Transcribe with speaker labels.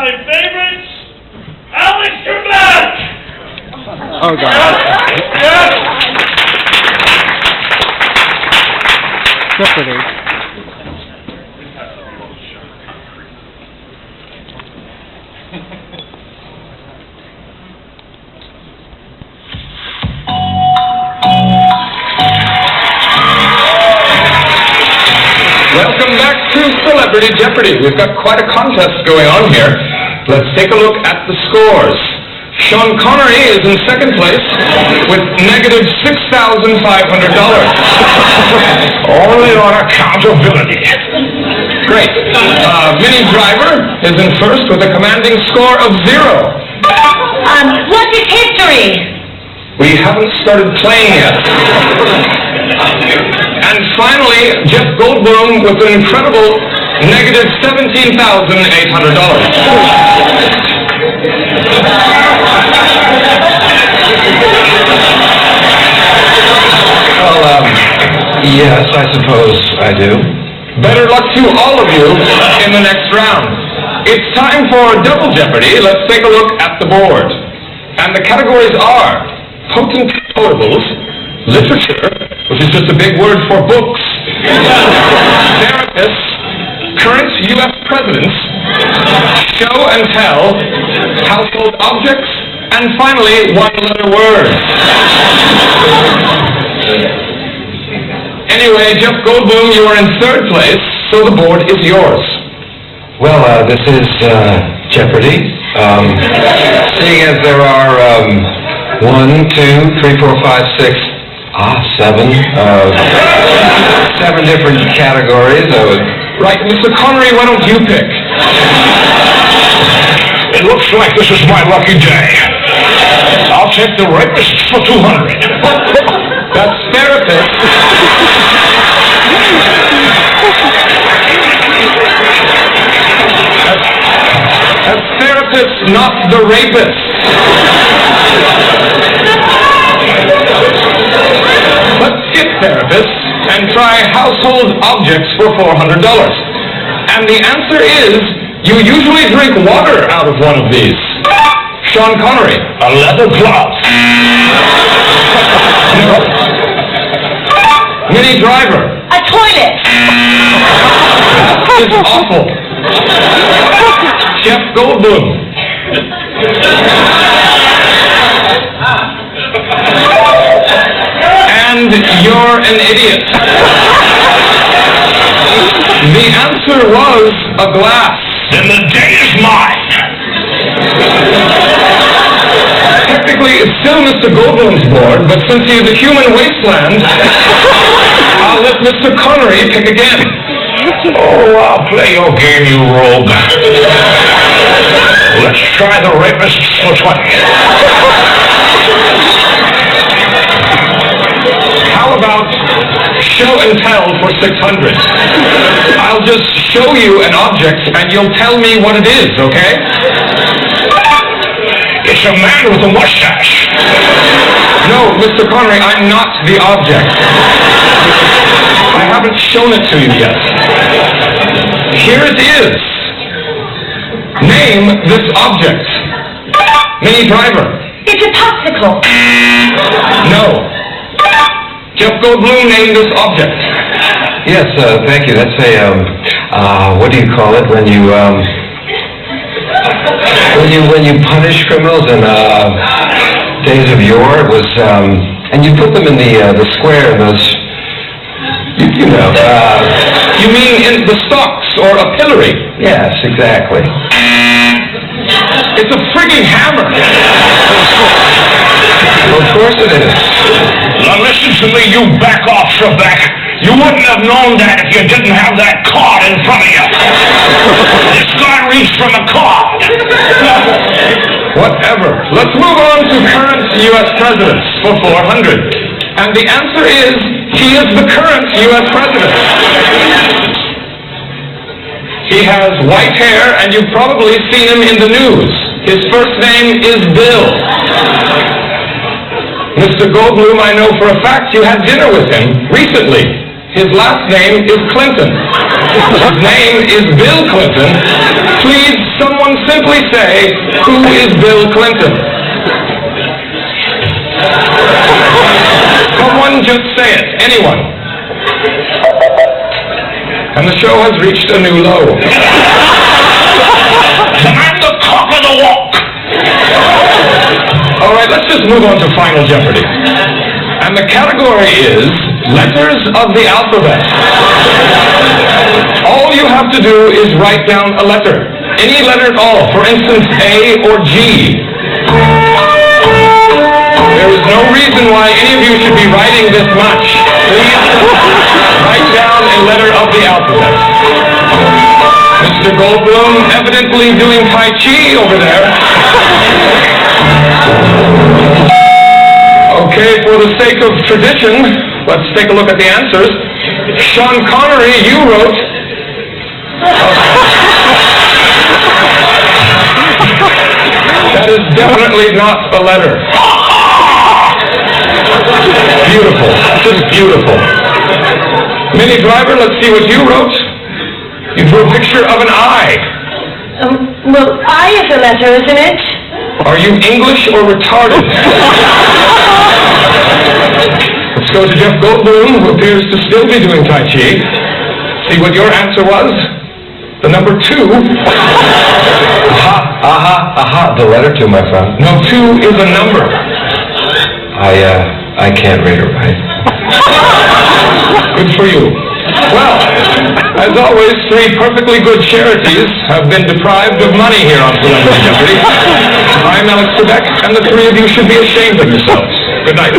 Speaker 1: my favorites, Alex Trebek!
Speaker 2: Oh, God.
Speaker 1: Yes!
Speaker 2: Jeopardy.
Speaker 3: Welcome back to Celebrity Jeopardy! We've got quite a contest going on here. Let's take a look at the scores. Sean Connery is in second place with negative $6,500. Only on accountability. Great. Minnie Driver is in first with a commanding score of 0.
Speaker 4: What is history?
Speaker 3: We haven't started playing yet. And finally, Jeff Goldblum with an incredible negative $17,800.
Speaker 5: Well, yes, I suppose I do.
Speaker 3: Better luck to all of you in the next round. It's time for Double Jeopardy. Let's take a look at the board. And the categories are potent quotables, literature, which is just a big word for books, therapists, current U.S. presidents, show and tell, household objects, and finally, one-letter words. Anyway, Jeff Goldblum, you are in third place, so the board is yours.
Speaker 5: Well, this is Jeopardy. Seeing as there are 1, 2, 3, 4, 5, 6, 7 different categories.
Speaker 3: Right, Mr. Connery, why don't you pick?
Speaker 5: It looks like this is my lucky day. I'll take the rapist for 200.
Speaker 3: That's therapist. That's therapist, not the rapist. Let's skip therapist and try household objects for $400. And the answer is, you usually drink water out of one of these. Sean Connery.
Speaker 5: A leather glove.
Speaker 3: No. Minnie Driver.
Speaker 4: A toilet.
Speaker 3: That is awful. Jeff Goldblum. And you're an idiot. The answer was a glass.
Speaker 5: Then the day is mine.
Speaker 3: Technically, it's still Mr. Goldblum's board, but since he is a human wasteland, I'll let Mr. Connery pick again.
Speaker 5: Oh, I'll play your game, you rogue. Let's try the rapist for 20.
Speaker 3: How about show and tell for 600? I'll just show you an object and you'll tell me what it is, okay?
Speaker 5: It's a man with a mustache.
Speaker 3: No, Mr. Connery, I'm not the object. I haven't shown it to you yet. Here it is. Name this object. Minnie Driver.
Speaker 4: It's a popsicle.
Speaker 3: No. Jeff Goldblum, name this object.
Speaker 5: Yes, thank you. That's a, what do you call it when you punish criminals in days of yore? It was, and you put them in the square in those, you know.
Speaker 3: You mean in the stocks or a pillory?
Speaker 5: Yes, exactly.
Speaker 3: It's a frigging hammer.
Speaker 5: Well, of course it is.
Speaker 6: Now listen to me, you back off, Trebek. You wouldn't have known that if you didn't have that card in front of you. This guy reads from a card.
Speaker 3: Whatever. Let's move on to current U.S. presidents for 400. And the answer is, he is the current U.S. president. He has white hair, and you've probably seen him in the news. His first name is Bill. Mr. Goldblum, I know for a fact you had dinner with him recently. His last name is Clinton. His name is Bill Clinton. Please, someone simply say, who is Bill Clinton? Someone just say it. Anyone. And the show has reached a new low.
Speaker 6: I'm the cock of the walk.
Speaker 3: All right, let's just move on to Final Jeopardy. And the category is letters of the alphabet. All you have to do is write down a letter. Any letter at all. For instance, A or G. There is no reason why any of you should be writing this much. Please write down a letter of the alphabet. Mr. Goldblum evidently doing Tai Chi over there. Okay, for the sake of tradition, let's take a look at the answers. Sean Connery, you wrote... That is definitely not a letter. Beautiful, just beautiful. Minnie Driver, let's see what you wrote. You drew a picture of an eye.
Speaker 4: Well, I is a letter, isn't it?
Speaker 3: Are you English or retarded? Let's go to Jeff Goldblum, who appears to still be doing Tai Chi. See what your answer was. The number 2.
Speaker 5: Aha, the letter 2, my friend.
Speaker 3: No, 2 is a number.
Speaker 5: I can't read or write.
Speaker 3: Good for you. Well, as always, 3 perfectly good charities have been deprived of money here on Celebrity Jeopardy. I'm Alex Trebek, and the 3 of you should be ashamed of yourselves. Good night.